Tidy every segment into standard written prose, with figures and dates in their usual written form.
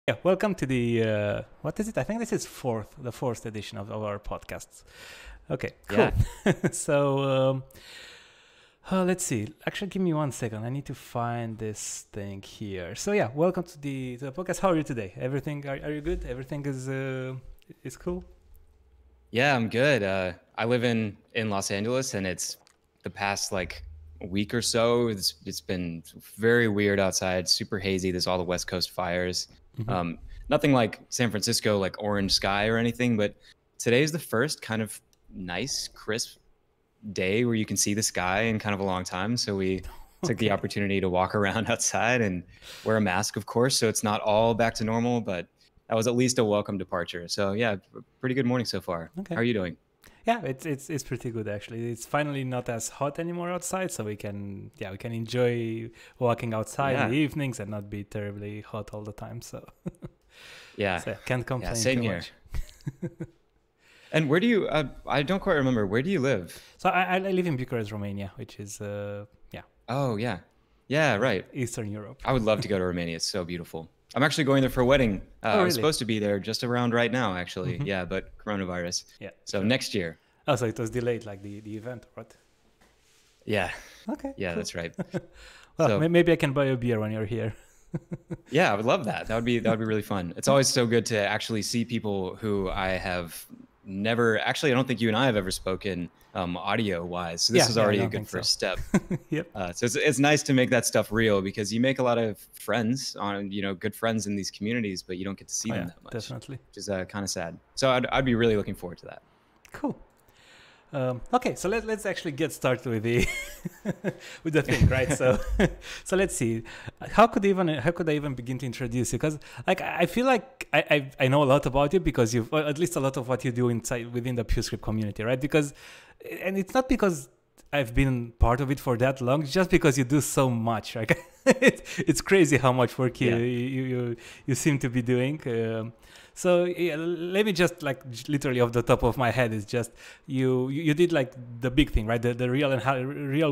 Yeah, welcome to the what is it? I think this is the fourth edition of our podcasts. Okay, cool. Yeah. So let's see. Actually, give me 1 second. I need to find this thing here. So yeah, welcome to the podcast. How are you today? Everything? Are you good? Everything is cool. Yeah, I'm good. I live in Los Angeles, and it's the past like week or so. It's been very weird outside, super hazy. There's all the West Coast fires. Mm-hmm. Um, Nothing like San Francisco, like orange sky or anything. But today's the first kind of nice, crisp day where you can see the sky in kind of a long time. So we took the opportunity to walk around outside and wear a mask, of course. So it's not all back to normal, but that was at least a welcome departure. So yeah, pretty good morning so far. Okay. How are you doing? Yeah, it's pretty good actually. It's finally not as hot anymore outside, so we can enjoy walking outside in the evenings and not be terribly hot all the time. So yeah, so can't complain same too here. much. And where do you? I don't quite remember. Where do you live? So I live in Bucharest, Romania, which is Oh yeah, right. Eastern Europe. I would love to go to Romania. It's so beautiful. I'm actually going there for a wedding. Really? I was supposed to be there just around right now, actually. Mm-hmm. Yeah, but coronavirus. Yeah. So next year. Oh, so it was delayed, like the event, right? Yeah. Okay. Yeah, cool. that's right. Well, So maybe I can buy you a beer when you're here. yeah, I would love that. That would be really fun. It's always so good to actually see people who I have never actually. I don't think you and I have ever spoken audio wise. So this is already a good first step. Yep. So it's nice to make that stuff real because you make a lot of friends on good friends in these communities, but you don't get to see them that much. Definitely. Which is kind of sad. So I'd be really looking forward to that. Cool. Okay, so let's actually get started with the with the thing, right? So so let's see, how could I even begin to introduce you? Because like I feel like I know a lot about you because you've, or at least a lot of what you do inside within the PureScript community, right? Because, and it's not because I've been part of it for that long, it's just because you do so much, right? It's crazy how much work you seem to be doing. So yeah, let me just like literally off the top of my head is just you did like the big thing, right? The real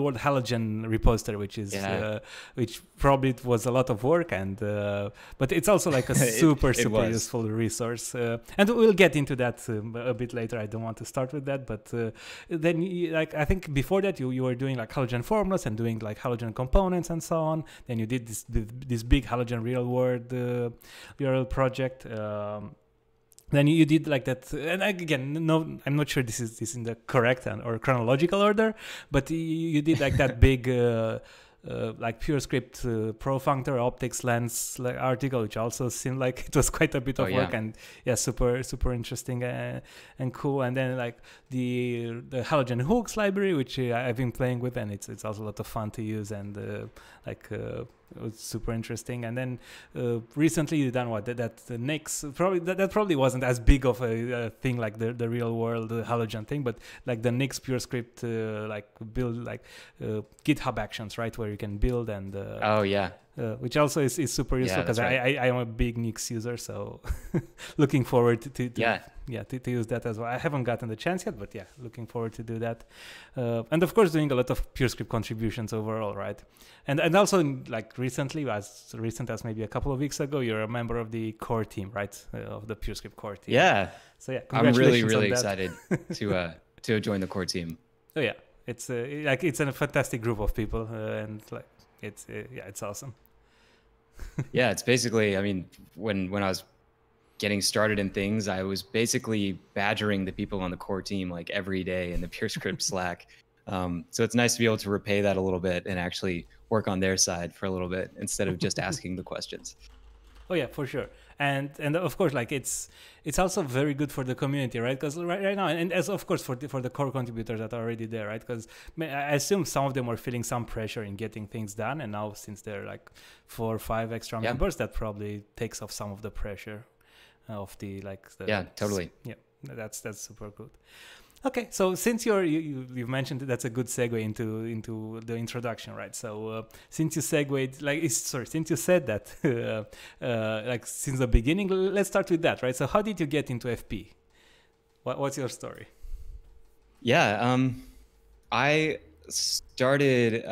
world halogen repository, which is which probably it was a lot of work and but it's also like a super useful resource. And we'll get into that a bit later. I don't want to start with that, but then like I think before that you were doing like halogen formulas and doing like halogen components and so on. Then you did this big halogen real world project. Then you did like that, and again, no, I'm not sure this is in the correct or chronological order, but you did like that big like PureScript ProFunctor optics lens article, which also seemed like it was quite a bit of work, and super interesting and cool. And then like the halogen hooks library, which I've been playing with, and it's also a lot of fun to use, and it was super interesting. And then recently you done what that the next probably that probably wasn't as big of a thing like the real world halogen thing, but like the next PureScript like build like GitHub actions, right, where you can build and which also is super useful because I am a big Nix user, so looking forward to use that as well. I haven't gotten the chance yet, but looking forward to do that. And of course doing a lot of PureScript contributions overall, right? And also like recently, as recent as maybe a couple of weeks ago, you're a member of the core team, right? Of the PureScript core team. Yeah. So I'm really excited to join the core team. Oh yeah, it's like it's a fantastic group of people, and like it's awesome. Yeah, it's basically, I mean, when I was getting started in things, I was basically badgering the people on the core team like every day in the PureScript Slack. So it's nice to be able to repay that a little bit and actually work on their side for a little bit instead of just asking the questions. Oh yeah, for sure. And of course, like it's also very good for the community, right? Because right now, and as of course for the core contributors that are already there, right? Because I assume some of them are feeling some pressure in getting things done, and now since they're like 4 or 5 extra members, that probably takes off some of the pressure of the totally. Yeah, that's super good. Okay, so since you've mentioned that's a good segue into the introduction, right? So since you since you said that, like since the beginning, let's start with that, right? So how did you get into FP? What's your story? Yeah, I started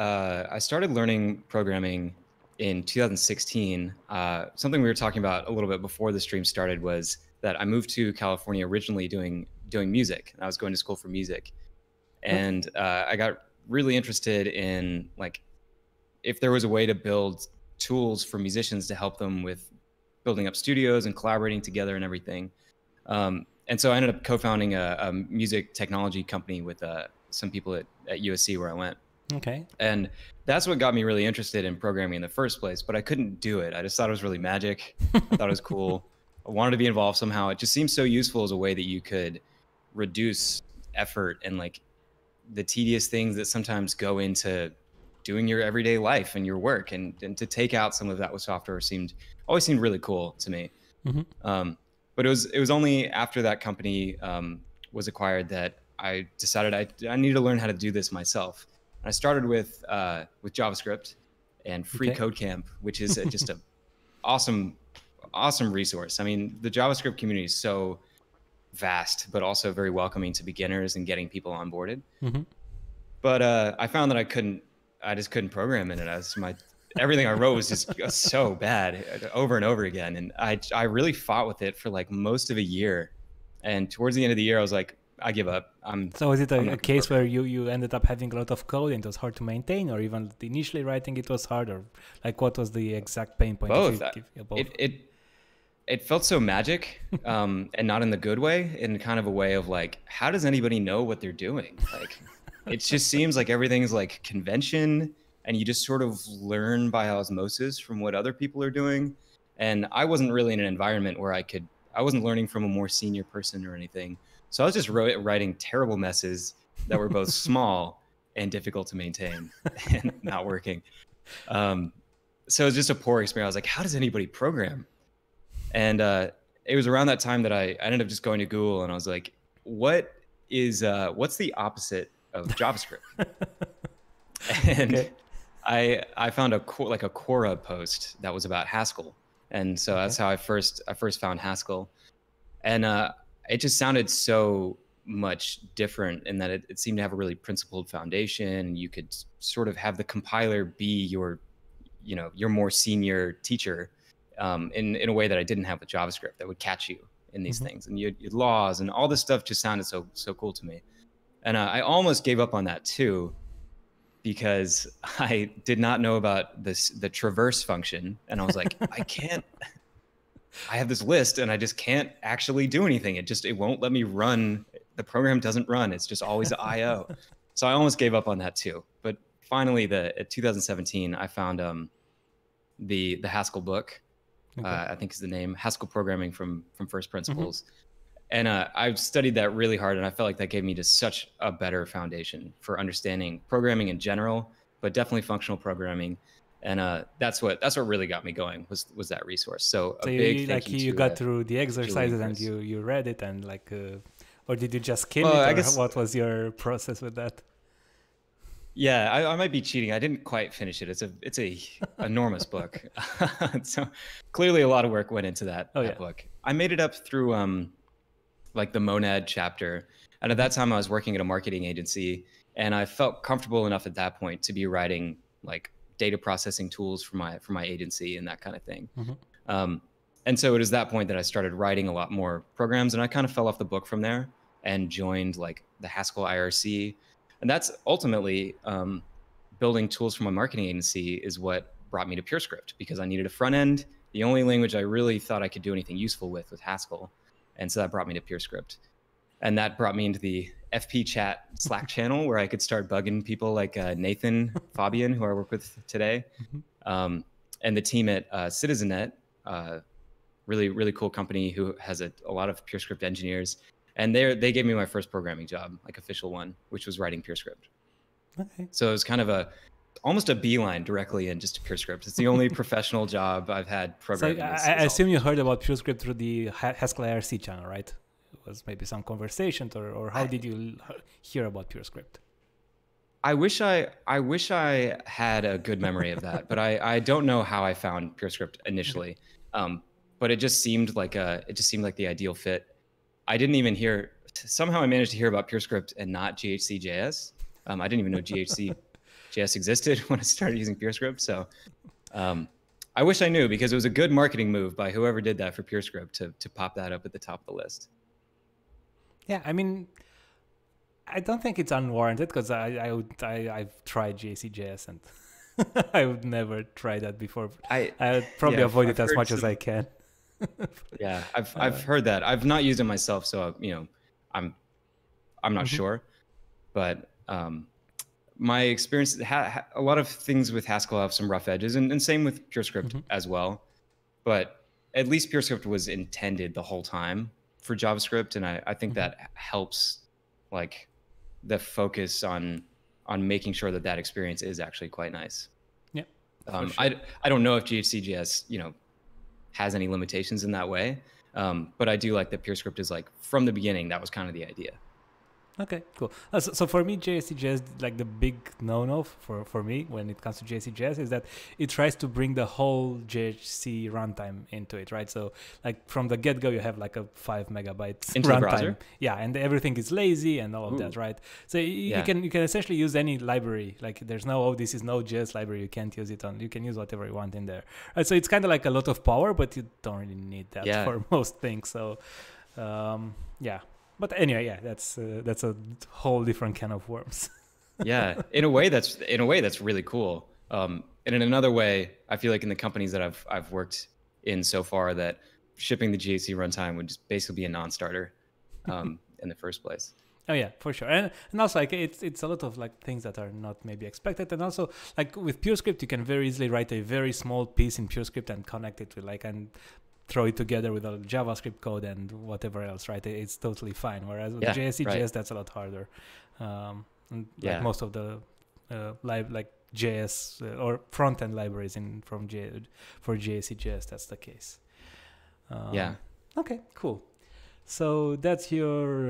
learning programming in 2016, something we were talking about a little bit before the stream started was that I moved to California originally doing music. I was going to school for music, and I got really interested in like if there was a way to build tools for musicians to help them with building up studios and collaborating together and everything. And so I ended up co-founding a music technology company with some people at USC where I went. Okay. And that's what got me really interested in programming in the first place, but I couldn't do it. I just thought it was really magic. I thought it was cool. I wanted to be involved somehow. It just seems so useful as a way that you could reduce effort and like the tedious things that sometimes go into doing your everyday life and your work, and to take out some of that with software always seemed really cool to me. But it was only after that company was acquired that I decided I needed to learn how to do this myself. I started with JavaScript and Free Code Camp, which is just a awesome resource. I mean, the JavaScript community is so vast, but also very welcoming to beginners and getting people onboarded. But I found that I just couldn't program in it. Everything I wrote was just so bad over and over again. And I really fought with it for like most of a year. And towards the end of the year, I was like, I give up. So is it a case where you ended up having a lot of code and it was hard to maintain, or even initially writing it was hard, or like what was the exact pain point? Both. It felt so magic, and not in the good way, in kind of a way of like, how does anybody know what they're doing? Like, it just seems like everything's like convention, and you just sort of learn by osmosis from what other people are doing. And I wasn't really in an environment where I wasn't learning from a more senior person or anything. So I was just writing terrible messes that were both small and difficult to maintain and not working. So it was just a poor experience. I was like, how does anybody program? And it was around that time that I ended up just going to Google, and I was like, what's the opposite of JavaScript? And I found a Quora post that was about Haskell. And so that's how I first found Haskell. And it just sounded so much different in that it seemed to have a really principled foundation. You could sort of have the compiler be your more senior teacher in a way that I didn't have with JavaScript, that would catch you in these things. And you had laws and all this stuff just sounded so cool to me. And I almost gave up on that too, because I did not know about the traverse function. And I was like, I have this list and I just can't actually do anything. It won't let me run. The program doesn't run. It's just always IO. So I almost gave up on that too. But finally, at 2017, I found the Haskell book. I think is the name, Haskell Programming from First Principles. And I've studied that really hard, and I felt like that gave me just such a better foundation for understanding programming in general, but definitely functional programming. And that's what really got me going was that resource. So a big thank you to, you got through the exercises and you read it and like, or did you just kill it? I guess, what was your process with that? Yeah, I might be cheating. I didn't quite finish it. It's a enormous book. So clearly a lot of work went into that book. I made it up through like the Monad chapter. And at that time I was working at a marketing agency, and I felt comfortable enough at that point to be writing like data processing tools for my agency and that kind of thing. And so it was that point that I started writing a lot more programs, and I kind of fell off the book from there and joined like the Haskell IRC. And that's ultimately building tools for my marketing agency is what brought me to PureScript, because I needed a front end, the only language I really thought I could do anything useful with Haskell. And so that brought me to PureScript. And that brought me into the FP Chat Slack channel, where I could start bugging people like Nathan Fabian, who I work with today, and the team at CitizenNet, really, really cool company who has a lot of PureScript engineers. And they gave me my first programming job, like official one, which was writing PureScript. Okay. So it was kind of almost a beeline directly in just PureScript. It's the only professional job I've had programming. So I assume you heard about PureScript through the Haskell IRC channel, right? It was maybe some conversation, or how did you hear about PureScript? I wish I had a good memory of that, but I don't know how I found PureScript initially. But it just seemed like the ideal fit. I didn't even somehow I managed to hear about PureScript and not GHC.js. I didn't even know GHC.js existed when I started using PureScript. So I wish I knew, because it was a good marketing move by whoever did that for PureScript to pop that up at the top of the list. Yeah, I mean, I don't think it's unwarranted, because I've tried JCJS and I would never try that before. I would probably avoid it as much as I can. Yeah, I've heard that. I've not used it myself, so I'm not sure, but my experience, a lot of things with Haskell have some rough edges, and same with PureScript as well. But at least PureScript was intended the whole time for JavaScript, and I think that helps, like, the focus on making sure that experience is actually quite nice. Yeah. Sure. I don't know if GHCJS has any limitations in that way, but I do like that PureScript is, like, from the beginning, that was kind of the idea. Okay, cool. So for me, JSCJS, like the big no-no for me when it comes to JSCJS is that it tries to bring the whole JHC runtime into it, right? So like from the get-go, you have like a 5 megabyte into runtime. The browser? Yeah, and everything is lazy and all of that, right? So you can essentially use any library. Like there's no, this is Node.js library. You can't use it on. You can use whatever you want in there. Right? So it's kind of like a lot of power, but you don't really need that for most things. So yeah. But anyway, yeah, that's a whole different can of worms. Yeah, in a way that's really cool. And in another way, I feel like in the companies that I've worked in so far, that shipping the GHC runtime would just basically be a non-starter in the first place. Oh yeah, for sure, and also like it's a lot of like things that are not maybe expected, and also like with PureScript, you can very easily write a very small piece in PureScript and connect it with and throw it together with a JavaScript code and whatever else, right? It's totally fine. Whereas with JSCJS, that's a lot harder. Like most of the JS or front end libraries for JSCJS, that's the case. Okay, cool. So that's your.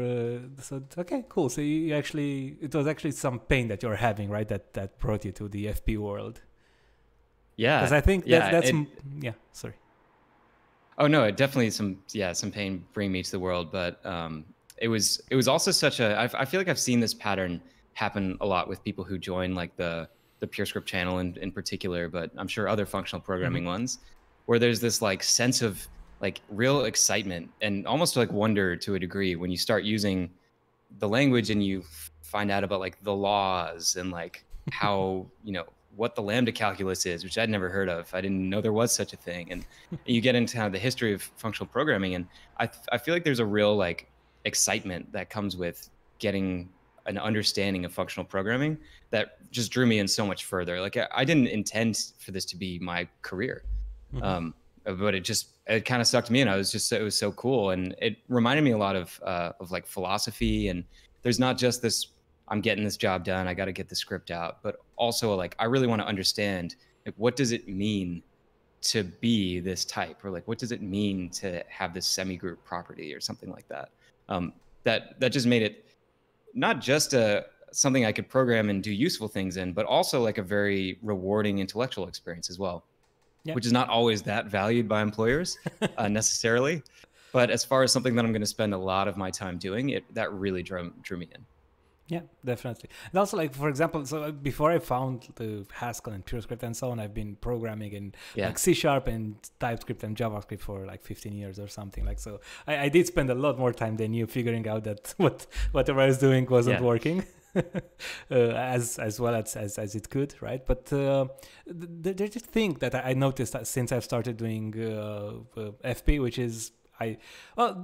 Okay, cool. So you actually, it was actually some pain that you're having, right? That brought you to the FP world. Yeah. Because I think that's sorry. Oh no, it definitely some pain bring me to the world, but it was also such a. I feel like I've seen this pattern happen a lot with people who join like the PureScript channel in particular, but I'm sure other functional programming ones, where there's this like sense of like real excitement and almost like wonder to a degree when you start using the language and you find out about like the laws and like how what the lambda calculus is, which I'd never heard of. I didn't know there was such a thing. And you get into kind of the history of functional programming. And I feel like there's a real like excitement that comes with getting an understanding of functional programming that just drew me in so much further. Like I didn't intend for this to be my career. But it kind of sucked me in. It was so cool. And it reminded me a lot of like philosophy. And there's not just this, I'm getting this job done, I got to get the script out, but also like, I really want to understand, like, what does it mean to be this type? Or like, what does it mean to have this semi-group property or something like that? That just made it not just something I could program and do useful things in, but also like a very rewarding intellectual experience as well, which is not always that valued by employers necessarily. But as far as something that I'm going to spend a lot of my time doing, that really drew me in. Yeah, definitely. And also, like, for example, so before I found the Haskell and PureScript and so on, I've been programming in like C# and TypeScript and JavaScript for like 15 years or something. Like, so I did spend a lot more time than you figuring out that whatever I was doing wasn't working as well as it could, right? But there's a thing that I noticed that since I've started doing FP, which is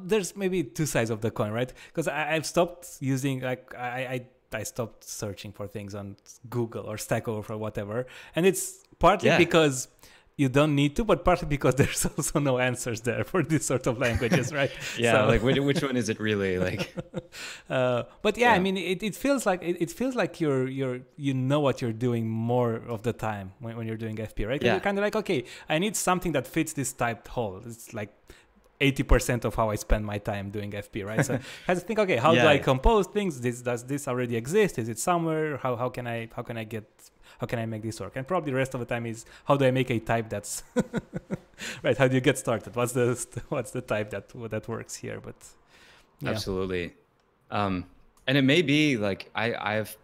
there's maybe two sides of the coin, right? Because I've stopped using, like, I stopped searching for things on Google or Stack Overflow or whatever. And it's partly because you don't need to, but partly because there's also no answers there for this sort of languages, right? So, like which one is it really, like? But I mean, it feels like you know what you're doing more of the time when you're doing FP, right? You're kind of like, okay, I need something that fits this typed hole. It's like 80% of how I spend my time doing FP, right? So I have to think, okay, how do I compose things? Does this already exist? Is it somewhere? How can I make this work? And probably the rest of the time is, how do I make a type that's right? How do you get started? What's the type that works here? But absolutely. And it may be like I have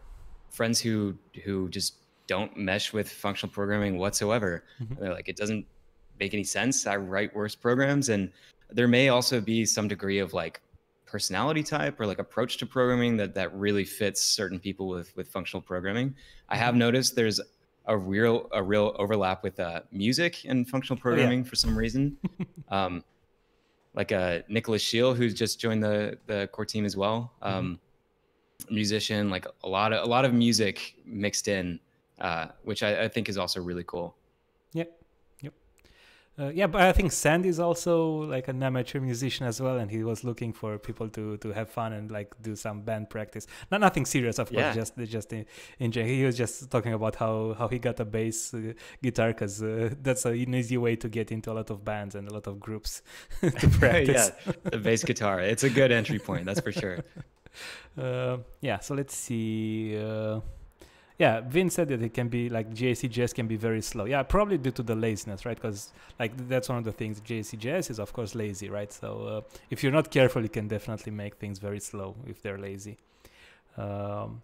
friends who just don't mesh with functional programming whatsoever. Mhm. They're like, it doesn't make any sense. I write worse programs. And there may also be some degree of like personality type or like approach to programming that really fits certain people with functional programming. I have noticed there's a real overlap with music and functional Oh yeah. programming for some reason. Like Nicholas Scheel, who's just joined the core team as well. Musician, like a lot of music mixed in, which I think is also really cool. Yep. Yeah, but I think Sandy is also like an amateur musician as well, and he was looking for people to have fun and like do some band practice. Nothing serious, of course. Just enjoying. He was just talking about how he got a bass guitar because that's an easy way to get into a lot of bands and a lot of groups to practice. Yeah, the bass guitar. It's a good entry point, that's for sure. Yeah. So let's see. Yeah, Vin said that it can be like JSC.js can be very slow. Yeah, probably due to the laziness, right? Because like that's one of the things. JSC.js is of course lazy, right? So if you're not careful, you can definitely make things very slow if they're lazy. And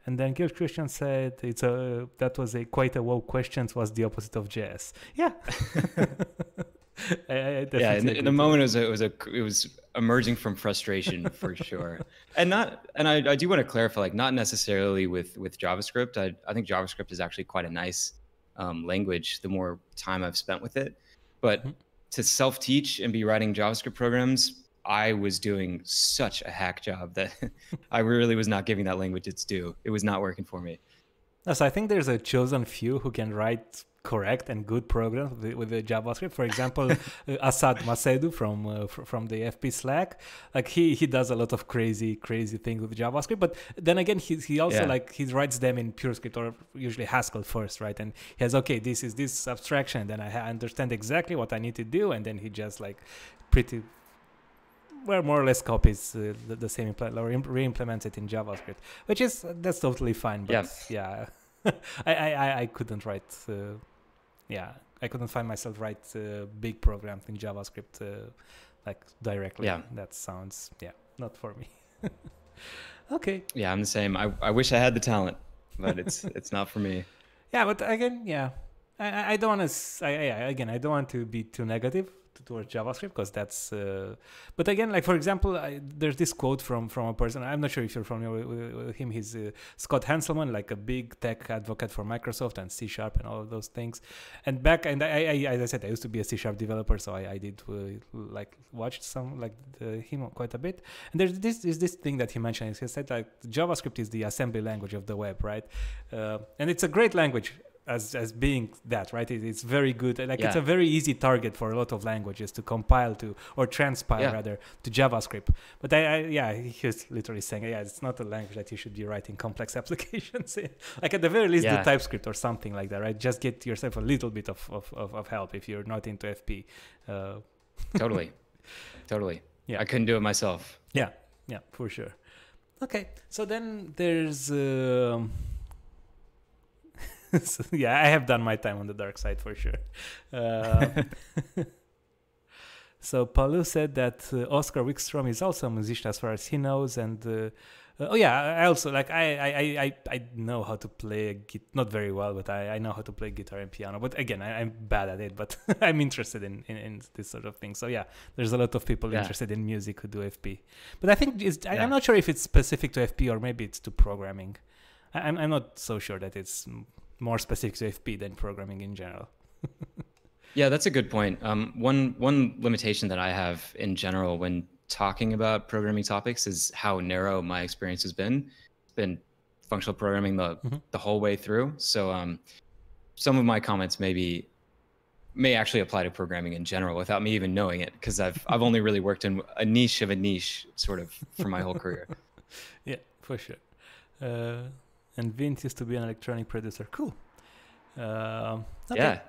then Gil Christian said that was quite a wow question. Was the opposite of JS. Yeah. Yeah, in the moment it was emerging from frustration for sure, and I do want to clarify, like not necessarily with JavaScript. I think JavaScript is actually quite a nice language the more time I've spent with it, but to self-teach and be writing JavaScript programs, I was doing such a hack job that I really was not giving that language its due. It was not working for me. So I think there's a chosen few who can write correct and good programs with the JavaScript. For example, Asad Macedu from the FP Slack, like he does a lot of crazy things with JavaScript. But then again, he also like he writes them in PureScript or usually Haskell first, right? And he has this is this abstraction, then I understand exactly what I need to do, and then he just like pretty more or less copies the same or re-implements it in JavaScript, which is that's totally fine. But yeah, I couldn't write. I couldn't find myself write big programs in JavaScript like directly. Yeah, that sounds not for me. Okay. Yeah, I'm the same. I wish I had the talent, but it's not for me. Yeah, but again, I don't want to. I don't want to be too negative towards JavaScript because that's. But again, like for example, there's this quote from a person. I'm not sure if you're familiar with him. He's Scott Hanselman, like a big tech advocate for Microsoft and C# and all of those things. And I as I said, I used to be a C# developer, so I did like watch some like him quite a bit. And there's this thing that he mentioned. He said like JavaScript is the assembly language of the web, right? And it's a great language. As being that, right? It's very good. Like it's a very easy target for a lot of languages to compile to or transpile rather to JavaScript. But he was literally saying, it's not a language that you should be writing complex applications in. Like at the very least, do TypeScript or something like that, right? Just get yourself a little bit of help if you're not into FP. Totally. Yeah, I couldn't do it myself. Yeah, for sure. Okay, so then there's. So, I have done my time on the dark side for sure. So Paulu said that Oscar Wickstrom is also a musician as far as he knows, and I also like I know how to play not very well, but I know how to play guitar and piano. But again, I'm bad at it. But I'm interested in this sort of thing. So there's a lot of people interested in music who do FP. But I think I'm not sure if it's specific to FP or maybe it's to programming. I'm not so sure that it's more specific to FP than programming in general. Yeah, that's a good point. One limitation that I have in general when talking about programming topics is how narrow my experience has been. It's been functional programming the whole way through. So some of my comments may actually apply to programming in general without me even knowing it, because I've only really worked in a niche of a niche sort of for my whole career. Yeah, for sure. And Vint used to be an electronic producer. Cool. Okay.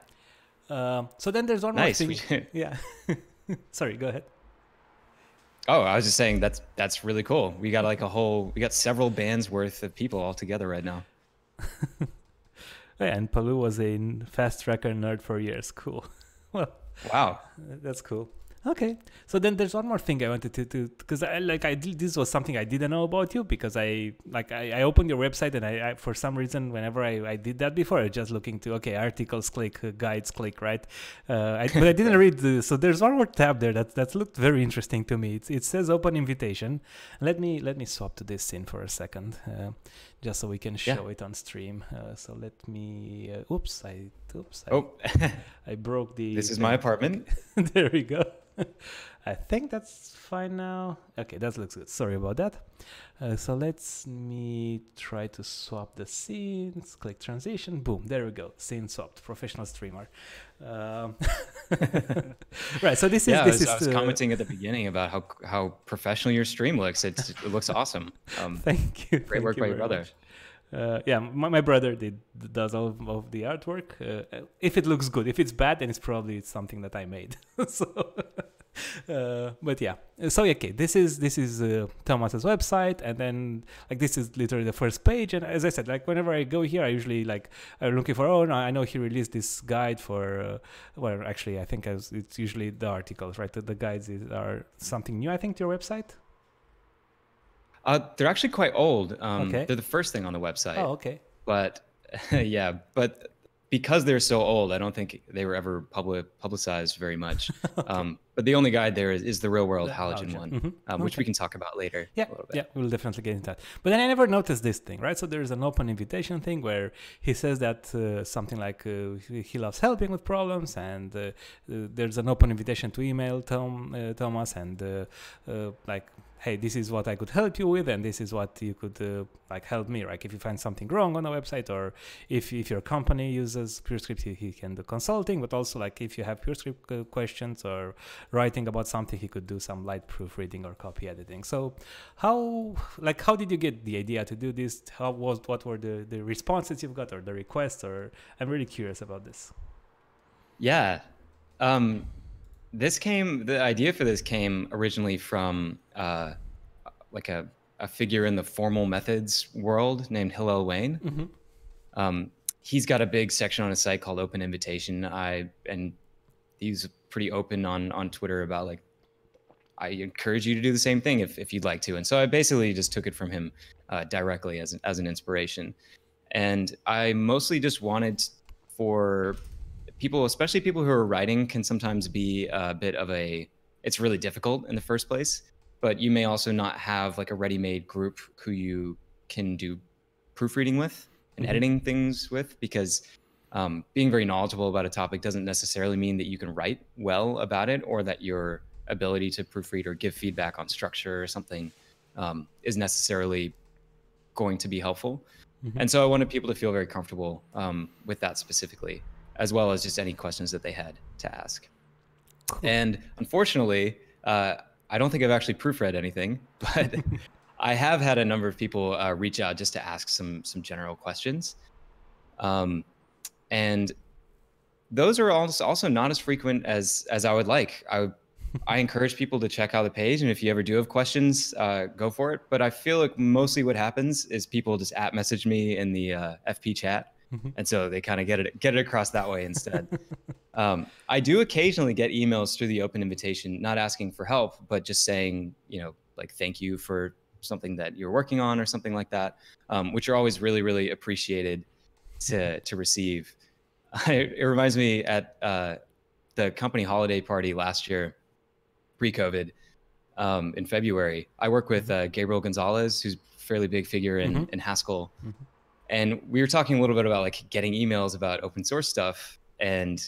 Yeah. So then there's one more thing. Yeah. Sorry, go ahead. Oh, I was just saying that's really cool. We got several bands worth of people all together right now. And Palu was a fast tracker nerd for years. Cool. Well, wow, that's cool. Okay, so then there's one more thing I wanted to because this was something I didn't know about you because I opened your website and I for some reason whenever I did that before I was just looking to articles click, guides click, right, but I didn't read so there's one more tab there that looked very interesting to me. It says open invitation. Let me swap to this scene for a second, just so we can show it on stream. So let me I broke the This is my apartment. There we go. I think that's fine now. Okay, that looks good. Sorry about that. So let's me try to swap the scenes. Click transition. Boom. There we go. Scene swapped. Professional streamer. Right. So this is. I was commenting at the beginning about how professional your stream looks. It looks awesome. Thank you. Great work by your brother. My brother does all of the artwork. If it looks good, if it's bad, then it's probably something that I made. But yeah. So okay, this is Thomas's website, and then this is literally the first page. And as I said, whenever I go here, I usually I'm looking for. Oh no, I know he released this guide for. Well, actually, I think it's usually the articles, right? The guides are something new. I think to your website. They're actually quite old. Okay. They're the first thing on the website. Oh, okay. But but because they're so old, I don't think they were ever publicized very much. Okay. But the only guide there is the real world halogen one, which we can talk about later. Yeah, we'll definitely get into that. But then I never noticed this thing, right? So there's an open invitation thing where he says that something like he loves helping with problems, and there's an open invitation to email Thomas and hey, this is what I could help you with, and this is what you could help me. Like if you find something wrong on a website, or if your company uses PureScript, he can do consulting. But also if you have PureScript questions or writing about something, he could do some light proofreading or copy editing. So how did you get the idea to do this? What were the responses you've got or the requests? Or I'm really curious about this. Yeah. The idea for this came originally from a figure in the formal methods world named Hillel Wayne. Mm-hmm. He's got a big section on his site called Open Invitation. And he's pretty open on Twitter about I encourage you to do the same thing if you'd like to. And so I basically just took it from him directly as an inspiration. And I mostly just wanted for people, especially people who are writing, can sometimes be a bit of it's really difficult in the first place, but you may also not have a ready-made group who you can do proofreading with and editing things with, because being very knowledgeable about a topic doesn't necessarily mean that you can write well about it, or that your ability to proofread or give feedback on structure or something is necessarily going to be helpful. Mm-hmm. And so I wanted people to feel very comfortable with that specifically, as well as just any questions that they had to ask. Cool. And unfortunately, I don't think I've actually proofread anything, but I have had a number of people reach out just to ask some general questions. And those are also not as frequent as I would like. I encourage people to check out the page, and if you ever do have questions, go for it. But I feel like mostly what happens is people just @message me in the FP chat, and so they kind of get it across that way instead. I do occasionally get emails through the open invitation, not asking for help, but just saying, thank you for something that you're working on or something like that, which are always really, really appreciated to receive. It reminds me at the company holiday party last year, pre-COVID, in February, I work with Gabriel Gonzalez, who's a fairly big figure in Haskell. Mm-hmm. And we were talking a little bit about getting emails about open source stuff, and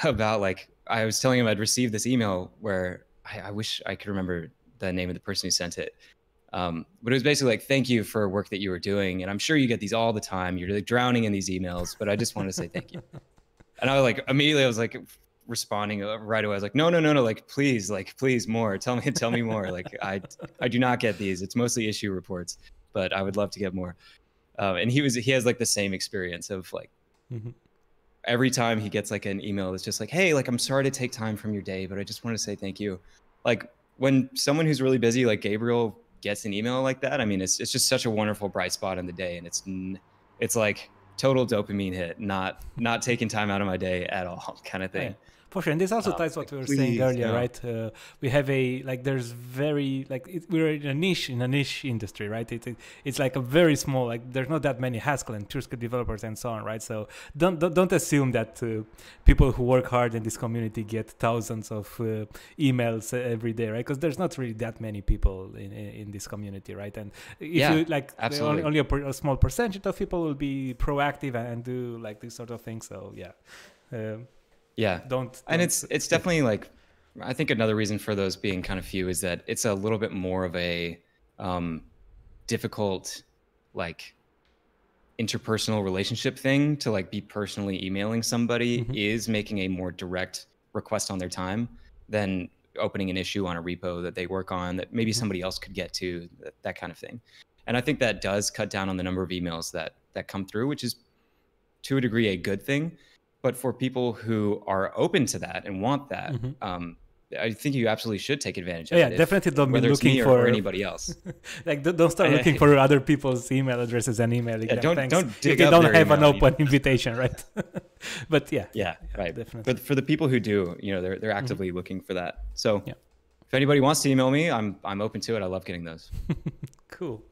about I was telling him I'd received this email where I wish I could remember the name of the person who sent it. But it was basically thank you for work that you were doing. And I'm sure you get these all the time. You're drowning in these emails, but I just want to say thank you. And I was immediately I was responding right away. I was no, please more. Tell me more. I do not get these. It's mostly issue reports, but I would love to get more. And he has the same experience of every time he gets an email that's just hey, I'm sorry to take time from your day, but I just want to say thank you. When someone who's really busy like Gabriel gets an email like that, I mean, it's just such a wonderful bright spot in the day, and it's total dopamine hit, not taking time out of my day at all kind of thing. For sure, and this also ties what we were saying earlier, right? We have there's very we're in a niche industry, right? It's like a very small, like there's not that many Haskell and TrueScript developers and so on, right? So don't assume that people who work hard in this community get thousands of emails every day, right? Because there's not really that many people in this community, right? And if you absolutely. only a small percentage of people will be proactive and do like this sort of thing. So don't and it's definitely like, I think another reason for those being kind of few is that it's a little bit more of a difficult like interpersonal relationship thing to like be personally emailing somebody is making a more direct request on their time than opening an issue on a repo that they work on that maybe somebody else could get to, that kind of thing. And I think that does cut down on the number of emails that come through, which is to a degree a good thing. But for people who are open to that and want that, I think you absolutely should take advantage of it. Definitely don't be looking or anybody else. Like don't start looking for other people's email addresses and emailing them. Don't dig if they up don't their have an email, open invitation, right? But right. Definitely. But for the people who do, they're actively looking for that. So if anybody wants to email me, I'm open to it. I love getting those. Cool.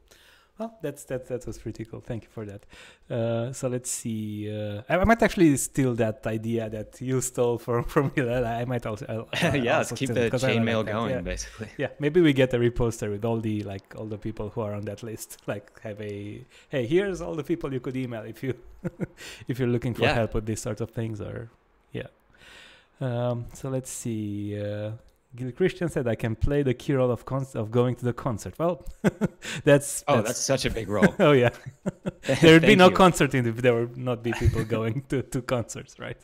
Well, that was pretty cool. Thank you for that. So let's see. I might actually steal that idea that you stole from Hillel. I might also. Let's keep the chainmail going, basically. Yeah, maybe we get a reposter with all the people who are on that list. Like have here's all the people you could email if you if you're looking for help with these sorts of things or So let's see. Gil Christian said, "I can play the key role of going to the concert." Well, that's such a big role. Oh yeah, there would be no concert if there would not be people going to concerts, right?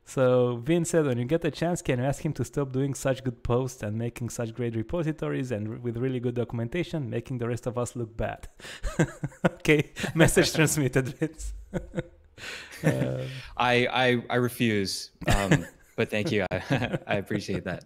So Vin said, "When you get a chance, can you ask him to stop doing such good posts and making such great repositories and with really good documentation, making the rest of us look bad?" Okay, message transmitted, Vince. I refuse. But thank you. I appreciate that.